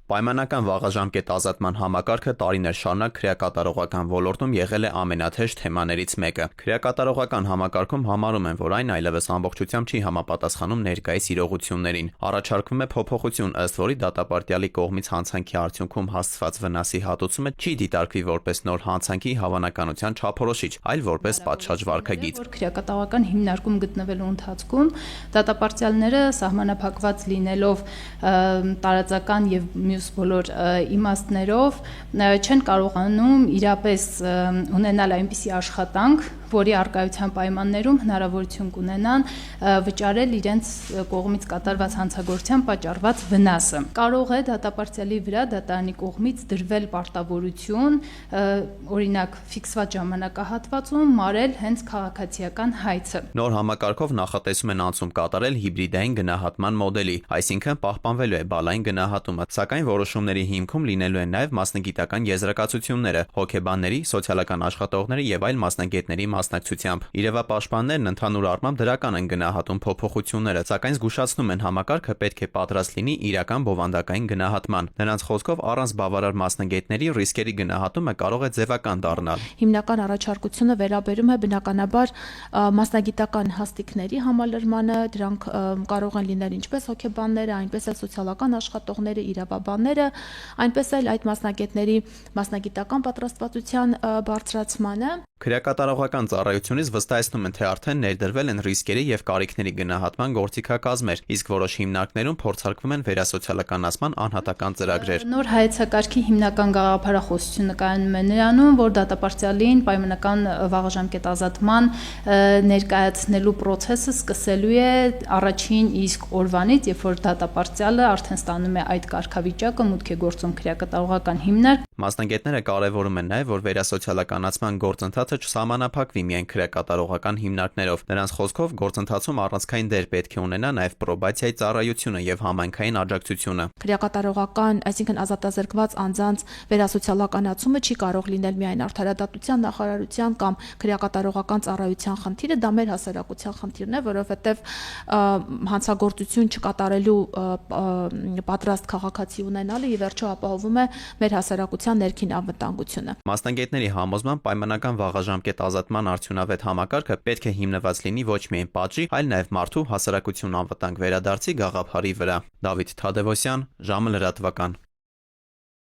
Պայմանական վաղաժամկետ ազատման համակարգը տարիներ շարունակ քրեակատարողական ոլորտում եղել է ամենաթեժ թեմաներից մեկը։ Քրեակատարողական համակարգում համարում են, որ այն այլևս ամբողջությամբ չի համապատասխանում ներկայիս իրողություններին։ Առաջարկվում է փոփոխություն, ըստ որի դատապարտյալի կողմից հանցանքի արդյունքում հասցված վնասի հատուցումը չի դիտարկվի որպես նոր հանցանքի հավանականության չափորոշիչ, այլ որպես պատշաճ վարքագիծ։ Քրեակատարողական հիմնարկում գտնվելու ընթացքում դատապարտյալները սահմանափակված լինելով տարածական եւ մյուս բոլոր իմաստներով չեն կարողանում իրապես ունենալ այնպիսի աշխատանք, որի արկայության պայմաններում հնարավորություն կունենան վճարել իրենց կողմից կատարված հանցագործության պատճառված վնասը։ Կարող է դատապարտյալի վրա դատարանի կողմից դրվել պարտավորություն, օրինակ ֆիքսված ժամանակահատվածում մարել հենց քաղաքացիական հայցը։ Նոր համակարգով նախատեսում են անցում կատարել հիբրիդային գնահատման մոդելի, այսինքն պահպանվելու է բալային գնահատումը, սակայն որոշումների հիմքում լինելու են նաև մասնագիտական եզրակացությունները, հոգեբանների, սոցիալական աշխատողների եւ այլ մասնագետների մասնակցությամբ։ Իրավապաշտպաններն ընդհանուր առմամբ դրական են գնահատում փոփոխությունները, սակայն զգուշացնում են համակարգը պետք է պատրաստ լինի իրական բովանդակային գնահատման։ Նրանց խոսքով առանց բավարար մասնագետների ռիսկերի գնահատումը կարող է ձևական դառնալ։ Հիմնական առաջարկությունը վերաբերում է բնականաբար մասնագիտական հաստիկների համալրմանը, դրանք կարող են լինել ինչպես հոգեբանները, այնպես էլ սոցիալական աշխատողները, իրավաբանները, այնպես էլ այդ մասնագետների մասնագիտական պատրաստվածության բարձրացմանը։ Քրեակատարողական ծառայությունից վստահեցնում են, թե արդեն ներդրվել են ռիսկերի եւ կարիքների գնահատման գործիքակազմեր, իսկ որոշ հիմնարկներում փորձարկվում են վերասոցիալականացման անհատական ծրագրեր։ Նոր հայեցակարգի հիմնական գաղափարախոսությունը կայանում է նրանում, որ դատապարտյալին պայմանական վաղաժամկետ ազատման ներկայացնելու process-ը սկսելու է առաջին իսկ օրվանից, երբ որ դատապարտյալը արդեն ստանում է այդ կարգավիճակը, մուտք է գործում քրեակատարողական հիմնարկ։ Մասնագետները կարևորում են նաև, որ վերասոցիալականացման գործընթացը չսահմանափակվի միայն քրեակատարողական հիմնարկներով։ Նրանց խոսքով գործընթացում առանցքային դեր պետք է ունենա նաև պրոբացիայի ծառայությունը եւ համայնքային աջակցությունը։ Քրեակատարողական, այսինքն ազատազրկված անձանց վերասոցիալականացումը չի կարող լինել միայն արդարադատության նախարարության կամ քրեակատարողական ծառայության խնդիրը, դա մեր հասարակության խնդիրն է, որովհետեւ հանցագործություն չկատարելու պատրաստ քաղաքացի ունենալը ի վերջո ապահովում է մեր հասարակության ներքին անվտանգությունը։ Մասնագետների համոզմամբ պայմանական վաղաժամկետ ազատման արդյունավետ համակարգը պետք է հիմնված լինի ոչ միայն պատժի, այլ նաև մարդու հասարակություն անվտանգ վերադարձի գաղափարի վրա։ Դավիթ Թադևոսյան, ժամը լրատվական։